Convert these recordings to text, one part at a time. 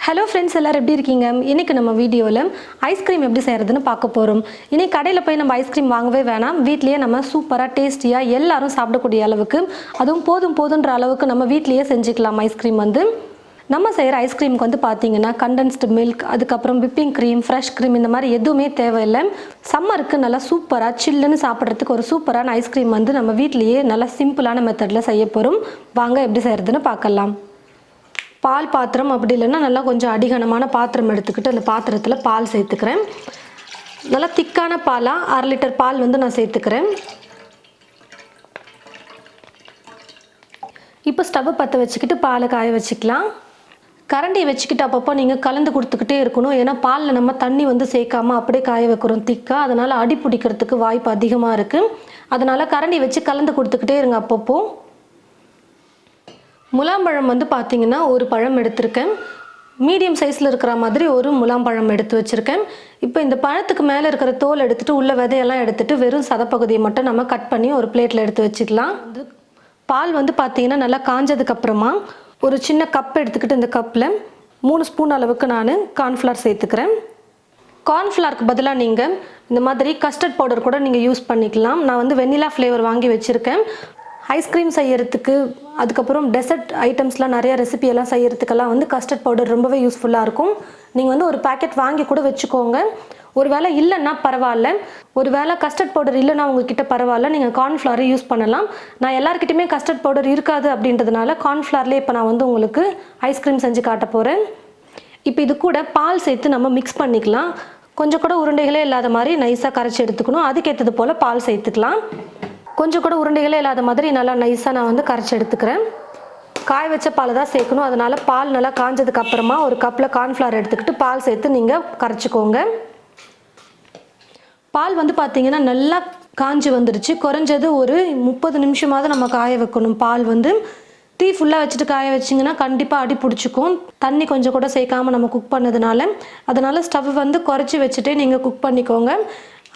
Hello friends, எல்லாரும் எப்படி இருக்கீங்க? இன்றைக்கி நம்ம வீடியோவில் ஐஸ்கிரீம் எப்படி செய்கிறதுன்னு பார்க்க போகிறோம். இன்றைக்கி கடையில் போய் நம்ம ஐஸ்கிரீம் வாங்கவே வேணாம், வீட்லேயே நம்ம சூப்பராக டேஸ்டியாக எல்லாரும் சாப்பிடக்கூடிய அளவுக்கு, அதுவும் போதுன்ற அளவுக்கு நம்ம வீட்லேயே செஞ்சுக்கலாம். ஐஸ்கிரீம் நம்ம செய்கிற ஐஸ்கிரீமுக்கு பார்த்தீங்கன்னா கண்டென்ஸ்டு மில்க், அதுக்கப்புறம் விப்பிங் க்ரீம், ஃப்ரெஷ் க்ரீம் இந்த மாதிரி எதுவுமே தேவையில்லை. சம்மருக்கு நல்லா சூப்பராக சில்லுன்னு சாப்பிட்றதுக்கு ஒரு சூப்பரான ஐஸ்கிரீம் நம்ம வீட்லேயே நல்லா சிம்பிளான மெத்தடில் செய்ய போகிறோம். வாங்க எப்படி செய்கிறதுன்னு பார்க்கலாம். பால் பாத்திரம் அப்படி இல்லைன்னா நல்லா கொஞ்சம் அடிகனமான பாத்திரம் எடுத்துக்கிட்டு அந்த பாத்திரத்தில் பால் சேர்த்துக்கிறேன். நல்லா திக்கான பாலாக 1/2 லிட்டர் பால் நான் சேர்த்துக்கிறேன். இப்போ ஸ்டவ்வை பற்ற வச்சுக்கிட்டு பாலை காய வச்சுக்கலாம். கரண்டியை வச்சுக்கிட்டு அப்பப்போ நீங்கள் கலந்து கொடுத்துக்கிட்டே இருக்கணும். ஏன்னா பாலில் நம்ம தண்ணி சேர்க்காமல் அப்படியே காய வைக்கிறோம் திக்காக, அதனால் அடி பிடிக்கிறதுக்கு வாய்ப்பு அதிகமாக இருக்குது. அதனால் கரண்டி வச்சு கலந்து கொடுத்துக்கிட்டே இருங்க அப்பப்போ. முலாம்பழம் பார்த்தீங்கன்னா ஒரு பழம் எடுத்திருக்கேன். மீடியம் சைஸில் இருக்கிற மாதிரி ஒரு முலாம்பழம் எடுத்து வச்சுருக்கேன். இப்போ இந்த பழத்துக்கு மேலே இருக்கிற தோல் எடுத்துகிட்டு உள்ள விதையெல்லாம் எடுத்துகிட்டு வெறும் சதப்பகுதியை மட்டும் நம்ம கட் பண்ணி ஒரு பிளேட்டில் எடுத்து வச்சுக்கலாம். பால் பார்த்தீங்கன்னா நல்லா காஞ்சதுக்கப்புறமா ஒரு சின்ன கப் எடுத்துக்கிட்டு இந்த கப்பில் 3 ஸ்பூன் அளவுக்கு நான் கார்ன்ஃப்ளவர் சேர்த்துக்கிறேன். கார்ன்ஃப்ளவருக்கு பதிலாக நீங்கள் இந்த மாதிரி கஸ்டர்ட் பவுடர் கூட நீங்கள் யூஸ் பண்ணிக்கலாம். நான் வெண்ணிலா ஃப்ளேவர் வாங்கி வச்சுருக்கேன். ஐஸ்கிரீம் செய்யறதுக்கு, அதுக்கப்புறம் டெசர்ட் ஐட்டம்ஸ்லாம் நிறைய ரெசிபியெல்லாம் செய்யறதுக்கெல்லாம் கஸ்டர்ட் பவுடர் ரொம்பவே யூஸ்ஃபுல்லாக இருக்கும். நீங்கள் ஒரு பேக்கெட் வாங்கி கூட வச்சுக்கோங்க. ஒரு வேளை இல்லைன்னா பரவாயில்ல, ஒரு வேளை கஸ்டர்ட் பவுடர் இல்லைன்னா உங்ககிட்ட பரவாயில்ல, நீங்கள் கார்ன்ஃப்ளவரை யூஸ் பண்ணலாம். நான் எல்லாருக்கிட்டையுமே கஸ்டர்ட் பவுடர் இருக்காது அப்படின்றதுனால கார்ன்ஃப்ளவர்லேயே இப்போ நான் உங்களுக்கு ஐஸ்கிரீம் செஞ்சு காட்ட போகிறேன். இப்போ இது கூட பால் சேர்த்து நம்ம மிக்ஸ் பண்ணிக்கலாம். கொஞ்சம் கூட உருண்டைகளே இல்லாத மாதிரி நைஸாக கரைச்சி எடுத்துக்கணும். அதுக்கேற்றது போல் பால் சேர்த்துக்கலாம். கொஞ்சம் கூட உருண்டைகளே இல்லாத மாதிரி நல்லா நைஸாக நான் கரைச்சி எடுத்துக்கிறேன். காய வச்ச பால் தான் சேர்க்கணும். அதனால் பால் நல்லா காஞ்சதுக்கு அப்புறமா ஒரு கப்பில் கார்ன்ஃப்ளவர் எடுத்துக்கிட்டு பால் சேர்த்து நீங்கள் கரைச்சிக்கோங்க. பால் பார்த்தீங்கன்னா நல்லா காஞ்சி வந்துடுச்சு. குறைஞ்சது ஒரு 30 நிமிஷமாவது நம்ம காய வைக்கணும். பால் தீ ஃபுல்லாக வச்சுட்டு காய வச்சிங்கன்னா கண்டிப்பாக அடி பிடிச்சிக்கும். தண்ணி கொஞ்சம் கூட சேர்க்காமல் நம்ம குக் பண்ணதுனால, அதனால் ஸ்டவ் குறைச்சி வச்சுட்டே நீங்கள் குக் பண்ணிக்கோங்க.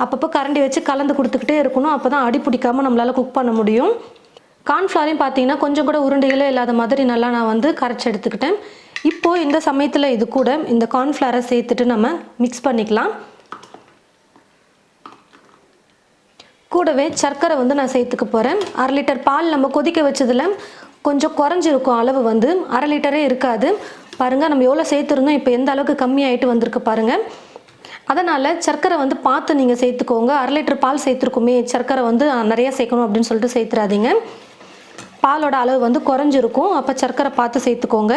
அப்பப்போ கரண்டி வச்சு கலந்து கொடுத்துக்கிட்டே இருக்கணும். அப்போ தான் அடி பிடிக்காமல் நம்மளால் குக் பண்ண முடியும். கார்ன்ஃப்ளவரையும் பார்த்தீங்கன்னா கொஞ்சம் கூட உருண்டைகளே இல்லாத மாதிரி நல்லா நான் கரைச்சி எடுத்துக்கிட்டேன். இப்போது இந்த சமயத்தில் இது கூட இந்த கார்ன்ஃப்ளவரை சேர்த்துட்டு நம்ம மிக்ஸ் பண்ணிக்கலாம். கூடவே சர்க்கரை நான் சேர்த்துக்க போகிறேன். 1/2 லிட்டர் பால் நம்ம கொதிக்க வச்சதில் கொஞ்சம் குறைஞ்சிருக்கும் அளவு, 1/2 லிட்டரே இருக்காது. பாருங்கள் நம்ம எவ்வளோ சேர்த்துருந்தோம், இப்போ எந்த அளவுக்கு கம்மியாயிட்டு வந்திருக்கு பாருங்கள். அதனால் சர்க்கரை பார்த்து நீங்கள் சேர்த்துக்கோங்க. 1/2 லிட்டர் பால் சேர்த்துருக்குமே, சர்க்கரை நிறையா சேர்க்கணும் அப்படின்னு சொல்லிட்டு சேர்த்துறாதீங்க. பாலோட அளவு குறைஞ்சிருக்கும். அப்போ சர்க்கரை பார்த்து சேர்த்துக்கோங்க.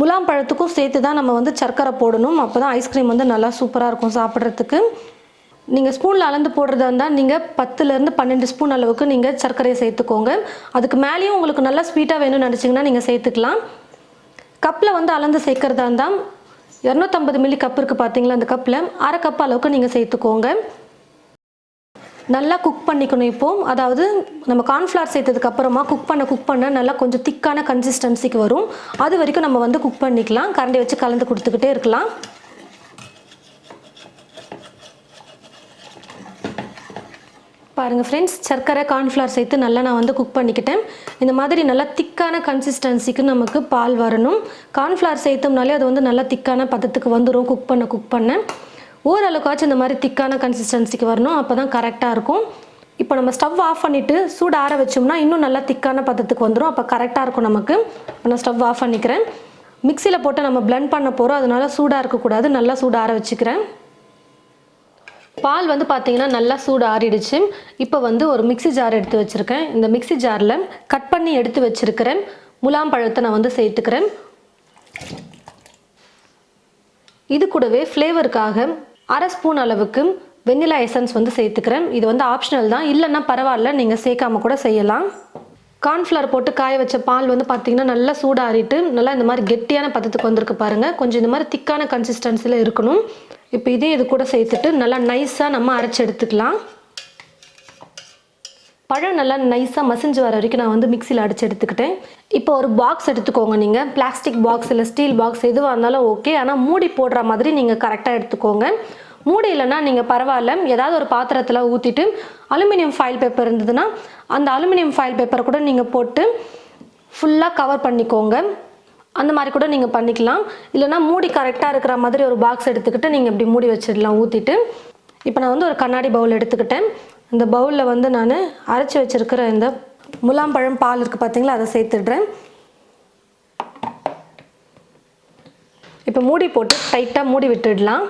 முலாம் பழத்துக்கும் சேர்த்து தான் நம்ம சர்க்கரை போடணும். அப்போ தான் ஐஸ்கிரீம் நல்லா சூப்பராக இருக்கும் சாப்பிட்றதுக்கு. நீங்கள் ஸ்பூனில் அளந்து போடுறதா இருந்தால் நீங்கள் 10லேருந்து 12 ஸ்பூன் அளவுக்கு நீங்கள் சர்க்கரையை சேர்த்துக்கோங்க. அதுக்கு மேலேயும் உங்களுக்கு நல்லா ஸ்வீட்டாக வேணும்னு நினச்சிங்கன்னா நீங்கள் சேர்த்துக்கலாம். கப்பில் அளந்து சேர்க்குறதா இருந்தால் 250 மில்லி கப் இருக்குது பார்த்தீங்களா, அந்த கப்பில் 1/2 கப் அளவுக்கு நீங்கள் சேர்த்துக்கோங்க. நல்லா குக் பண்ணிக்கணும். இப்போது அதாவது நம்ம கார்ன்ஃப்ளவர் சேர்த்ததுக்கு அப்புறமா குக் பண்ண நல்லா கொஞ்சம் திக்கான கன்சிஸ்டன்சிக்கு வரும். அது வரைக்கும் நம்ம குக் பண்ணிக்கலாம். கரண்டி வச்சு கலந்து கொடுத்துக்கிட்டே இருக்கலாம். பாருங்கள் ஃப்ரெண்ட்ஸ், சர்க்கரை கார்ன்ஃப்ளவர் சேர்த்து நல்லா நான் குக் பண்ணிக்கிட்டேன். இந்த மாதிரி நல்லா திக்கான கன்சிஸ்டன்சிக்கு நமக்கு பால் வரணும். கார்ன்ஃப்ளவர் சேர்த்தோம்னாலே அது நல்லா திக்கான பதத்துக்கு வந்துடும். குக் பண்ண ஓரளவுக்காச்சும் இந்த மாதிரி திக்கான கன்சிஸ்டன்சிக்கு வரணும். அப்போ தான் கரெக்டாக இருக்கும். இப்போ நம்ம ஸ்டவ் ஆஃப் பண்ணிவிட்டு சூடு ஆற வச்சோம்னா இன்னும் நல்லா திக்கான பதத்துக்கு வந்துடும். அப்போ கரெக்டாக இருக்கும் நமக்கு. இப்போ நான் ஸ்டவ் ஆஃப் பண்ணிக்கிறேன். மிக்சியில் போட்டு நம்ம பிளெண்ட் பண்ண போகிறோம். அதனால சூடாக இருக்கக்கூடாது. நல்லா சூடு ஆற வச்சுக்கிறேன். பால் பார்த்தீங்கன்னா நல்லா சூடு ஆறிடுச்சு. இப்போ ஒரு மிக்சி ஜார் எடுத்து வச்சுருக்கேன். இந்த மிக்சி ஜாரில் கட் பண்ணி எடுத்து வச்சுருக்கிறேன் முலாம்பழத்தை நான் சேர்த்துக்கிறேன். இது கூடவே ஃப்ளேவருக்காக 1/2 ஸ்பூன் அளவுக்கு வெண்ணிலா எசன்ஸ் சேர்த்துக்கிறேன். இது ஆப்ஷனல் தான், இல்லைன்னா பரவாயில்ல, நீங்கள் சேர்க்காம கூட செய்யலாம். கார்ன்ஃப்ளவர் போட்டு காய வச்ச பால் பார்த்தீங்கன்னா நல்லா சூடாறிட்டு நல்லா இந்த மாதிரி கெட்டியான பதத்துக்கு வந்திருக்கு பாருங்கள். கொஞ்சம் இந்த மாதிரி திக்கான கன்சிஸ்டன்சியில் இருக்கணும். இப்போ இது கூட சேர்த்துட்டு நல்லா நைஸாக நம்ம அரைச்சி எடுத்துக்கலாம். பழம் நல்லா நைஸாக மசிஞ்சு வர வரைக்கும் நான் மிக்சியில் அடித்து எடுத்துக்கிட்டேன். இப்போ ஒரு பாக்ஸ் எடுத்துக்கோங்க. நீங்கள் பிளாஸ்டிக் பாக்ஸ் இல்லை ஸ்டீல் பாக்ஸ் எதுவாக இருந்தாலும் ஓகே. ஆனால் மூடி போடுற மாதிரி நீங்கள் கரெக்டாக எடுத்துக்கோங்க. மூடி இல்லைன்னா நீங்கள் பரவாயில்ல, ஏதாவது ஒரு பாத்திரத்தில் ஊற்றிட்டு அலுமினியம் ஃபாயில் பேப்பர் இருந்ததுன்னா அந்த அலுமினியம் ஃபாயில் பேப்பரை கூட நீங்கள் போட்டு ஃபுல்லாக கவர் பண்ணிக்கோங்க. அந்த மாதிரி கூட நீங்கள் பண்ணிக்கலாம். இல்லைனா மூடி கரெக்டாக இருக்கிற மாதிரி ஒரு பாக்ஸ் எடுத்துக்கிட்டு நீங்கள் இப்படி மூடி வச்சிடலாம் ஊற்றிட்டு. இப்போ நான் வந்து ஒரு கண்ணாடி பவுல் எடுத்துக்கிட்டேன். இந்த பவுலில் வந்து நான் அரைச்சி வச்சுருக்கிற இந்த முலாம்பழம் பால் இருக்குது பார்த்தீங்களா, அதை சேர்த்துடுறேன். இப்போ மூடி போட்டு டைட்டாக மூடி விட்டுடலாம்.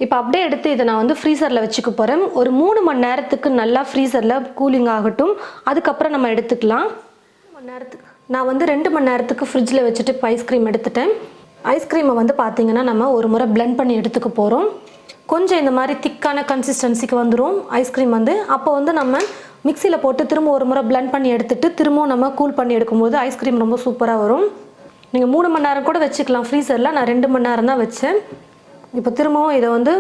இப்போ அப்படியே எடுத்து இதை நான் வந்து ஃப்ரீசரில் வச்சுக்க போகிறேன். ஒரு 3 மணி நேரத்துக்கு நல்லா ஃப்ரீசரில் கூலிங் ஆகட்டும். அதுக்கப்புறம் நம்ம எடுத்துக்கலாம். நான் வந்து 2 மணி நேரத்துக்கு ஃப்ரிட்ஜில் வச்சுட்டு இப்போ ஐஸ்கிரீம் எடுத்துட்டேன். ஐஸ்கிரீமை வந்து பார்த்திங்கன்னா நம்ம ஒரு முறை பிளெண்ட் பண்ணி எடுத்துக்க போகிறோம். கொஞ்சம் இந்த மாதிரி திக்கான கன்சிஸ்டன்சிக்கு வந்துடும் ஐஸ்கிரீம் வந்து. அப்போ வந்து நம்ம மிக்சியில் போட்டு திரும்ப ஒரு முறை பிளெண்ட் பண்ணி எடுத்துகிட்டு திரும்பவும் நம்ம கூல் பண்ணி எடுக்கும்போது ஐஸ்கிரீம் ரொம்ப சூப்பராக வரும். நீங்கள் 3 மணி நேரம் கூட வச்சுக்கலாம் ஃப்ரீசரில். நான் 2 மணி நேரம் தான் வச்சேன். இப்போ திரும்பவும் இதை வந்து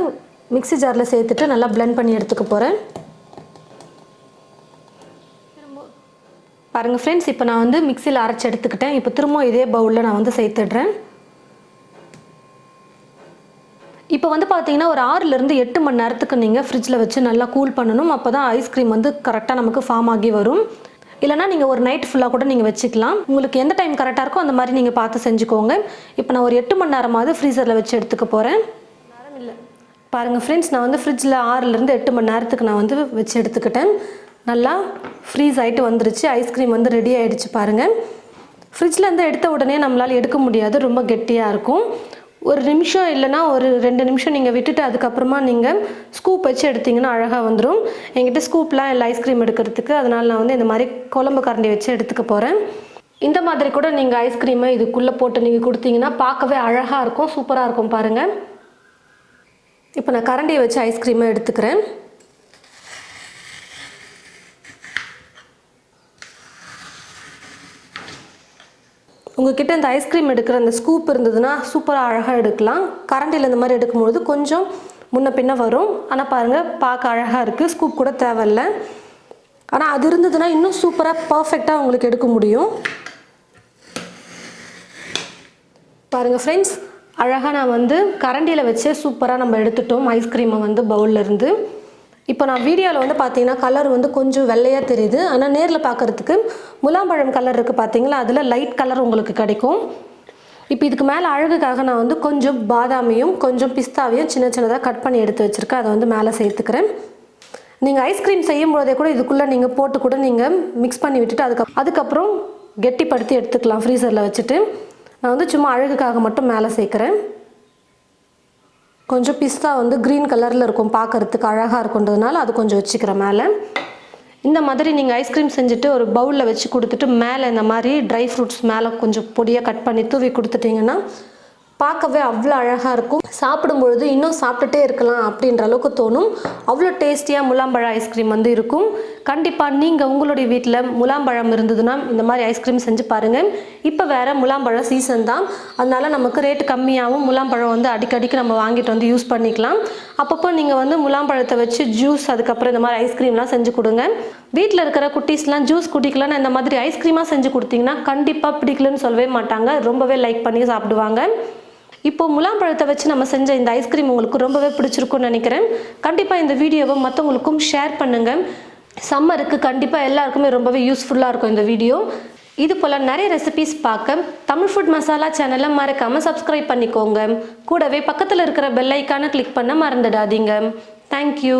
மிக்ஸி ஜாரில் சேர்த்துட்டு நல்லா பிளெண்ட் பண்ணி எடுத்துக்க போகிறேன். பாருங்கள் ஃப்ரெண்ட்ஸ், இப்போ நான் வந்து மிக்சியில் அரைச்சி எடுத்துக்கிட்டேன். இப்போ திரும்பவும் இதே பவுலில் நான் வந்து சேர்த்துடுறேன். இப்போ வந்து பார்த்தீங்கன்னா ஒரு 6லேருந்து 8 மணி நேரத்துக்கு நீங்கள் ஃப்ரிட்ஜில் வச்சு நல்லா கூல் பண்ணணும். அப்போ தான் ஐஸ்கிரீம் வந்து கரெக்டாக நமக்கு ஃபார்ம் ஆகி வரும். இல்லைனா நீங்கள் ஒரு நைட் ஃபுல்லாக கூட நீங்கள் வச்சுக்கலாம். உங்களுக்கு எந்த டைம் கரெக்டாக இருக்கோ அந்த மாதிரி நீங்கள் பார்த்து செஞ்சுக்கோங்க. இப்போ நான் ஒரு 8 மணி நேரமாவது ஃப்ரீசரில் வச்சு எடுத்துக்க போகிறேன். இல்லை பாருங்கள் ஃப்ரெண்ட்ஸ், நான் வந்து ஃப்ரிட்ஜில் 6லேருந்து 8 மணி நேரத்துக்கு நான் வந்து வச்சு எடுத்துக்கிட்டேன். நல்லா ஃப்ரீஸ் ஆகிட்டு வந்துருச்சு. ஐஸ்கிரீம் வந்து ரெடி ஆகிடுச்சு பாருங்கள். ஃப்ரிட்ஜ்லேருந்து எடுத்த உடனே நம்மளால் எடுக்க முடியாது, ரொம்ப கெட்டியாக இருக்கும். ஒரு நிமிஷம் இல்லைனா ஒரு 2 நிமிஷம் நீங்கள் விட்டுட்டு அதுக்கப்புறமா நீங்கள் ஸ்கூப் வச்சு எடுத்திங்கன்னா அழகாக வந்துடும். என்கிட்ட ஸ்கூப்லாம் இல்லை ஐஸ்கிரீம் எடுக்கிறதுக்கு, அதனால் நான் வந்து இந்த மாதிரி குழம்பு கரண்டி வச்சு எடுத்துக்க போகிறேன். இந்த மாதிரி கூட நீங்கள் ஐஸ்கிரீமை இதுக்குள்ளே போட்டு நீங்கள் கொடுத்தீங்கன்னா பார்க்கவே அழகாக இருக்கும், சூப்பராக இருக்கும் பாருங்கள். இப்போ நான் கரண்டியை வச்சு ஐஸ்கிரீமை எடுத்துக்கிறேன். உங்கள்கிட்ட இந்த ஐஸ்கிரீம் எடுக்கிற அந்த ஸ்கூப் இருந்ததுன்னா சூப்பராக அழகாக எடுக்கலாம். கரண்டியில் இந்த மாதிரி எடுக்கும்பொழுது கொஞ்சம் முன்ன பின்ன வரும். ஆனால் பாருங்கள், பார்க்க அழகாக இருக்குது. ஸ்கூப் கூட தேவையில்ல. ஆனால் அது இருந்ததுன்னா இன்னும் சூப்பராக பர்ஃபெக்டாக உங்களுக்கு எடுக்க முடியும். பாருங்கள் ஃப்ரெண்ட்ஸ், அழகாக நான் வந்து கரண்டியில் வச்சே சூப்பராக நம்ம எடுத்துட்டோம் ஐஸ்கிரீமை வந்து பவுல்லேருந்து. இப்போ நான் வீடியோவில் வந்து பார்த்தீங்கன்னா கலர் வந்து கொஞ்சம் வெள்ளையாக தெரியுது. ஆனால் நேரில் பார்க்குறதுக்கு முலாம்பழம் கலர் இருக்குது பார்த்தீங்களா, அதில் லைட் கலர் உங்களுக்கு கிடைக்கும். இப்போ இதுக்கு மேலே அழகுக்காக நான் வந்து கொஞ்சம் பாதாமியும் கொஞ்சம் பிஸ்தாவையும் சின்ன சின்னதாக கட் பண்ணி எடுத்து வச்சுருக்கேன். அதை வந்து மேலே சேர்த்துக்கிறேன். நீங்கள் ஐஸ்கிரீம் செய்யும் போதே கூட இதுக்குள்ளே நீங்கள் போட்டு கூட நீங்கள் மிக்ஸ் பண்ணி விட்டுட்டு அதுக்கப்புறம் கெட்டிப்படுத்தி எடுத்துக்கலாம் ஃப்ரீசரில் வச்சுட்டு. நான் வந்து சும்மா அழகுக்காக மட்டும் மேலே சேர்க்குறேன். கொஞ்சம் பிஸ்தா வந்து க்ரீன் கலரில் இருக்கும், பார்க்குறதுக்கு அழகாக இருக்குன்றதுனால அது கொஞ்சம் வச்சுக்கிறேன் மேலே. இந்த மாதிரி நீங்கள் ஐஸ்கிரீம் செஞ்சுட்டு ஒரு பவுலில் வச்சு கொடுத்துட்டு மேலே இந்த மாதிரி ட்ரை ஃப்ரூட்ஸ் மேலே கொஞ்சம் பொடியாக கட் பண்ணி தூவி கொடுத்துட்டிங்கன்னா பார்க்கவே அவ்வளோ அழகாக இருக்கும். சாப்பிடும்பொழுது இன்னும் சாப்பிட்டுட்டே இருக்கலாம் அப்படின்ற அளவுக்கு தோணும். அவ்வளோ டேஸ்டியாக முலாம்பழம் ஐஸ்கிரீம் வந்து இருக்கும். கண்டிப்பாக நீங்கள் உங்களுடைய வீட்டில் முலாம்பழம் இருந்ததுன்னா இந்த மாதிரி ஐஸ்கிரீம் செஞ்சு பாருங்கள். இப்போ வேறு முலாம்பழம் சீசன் தான், அதனால் நமக்கு ரேட்டு கம்மியாகவும் முலாம்பழம் வந்து அடிக்கடிக்கு நம்ம வாங்கிட்டு வந்து யூஸ் பண்ணிக்கலாம். அப்பப்போ நீங்கள் வந்து முலாம்பழத்தை வச்சு ஜூஸ், அதுக்கப்புறம் இந்த மாதிரி ஐஸ்கிரீம்லாம் செஞ்சு கொடுங்க. வீட்டில் இருக்கிற குட்டீஸ்லாம் ஜூஸ் குடிக்கலன்னு இந்த மாதிரி ஐஸ்கிரீமாக செஞ்சு கொடுத்தீங்கன்னா கண்டிப்பாக பிடிக்கலன்னு சொல்லவே மாட்டாங்க, ரொம்பவே லைக் பண்ணி சாப்பிடுவாங்க. இப்போ முலாம்பழத்தை வச்சு நம்ம செஞ்ச இந்த ஐஸ்கிரீம் உங்களுக்கு ரொம்பவே பிடிச்சிருக்கும்னு நினைக்கிறேன். கண்டிப்பாக இந்த வீடியோவை மற்றவங்களுக்கும் ஷேர் பண்ணுங்கள். சம்மருக்கு கண்டிப்பாக எல்லாருக்குமே ரொம்பவே யூஸ்ஃபுல்லாக இருக்கும் இந்த வீடியோ. இது போல் நிறைய ரெசிபீஸ் பார்க்க தமிழ் ஃபுட் மசாலா சேனலை மறக்காமல் சப்ஸ்கிரைப் பண்ணிக்கோங்க. கூடவே பக்கத்தில் இருக்கிற பெல் ஐக்கானை கிளிக் பண்ண மறந்துடாதீங்க. தேங்க்யூ.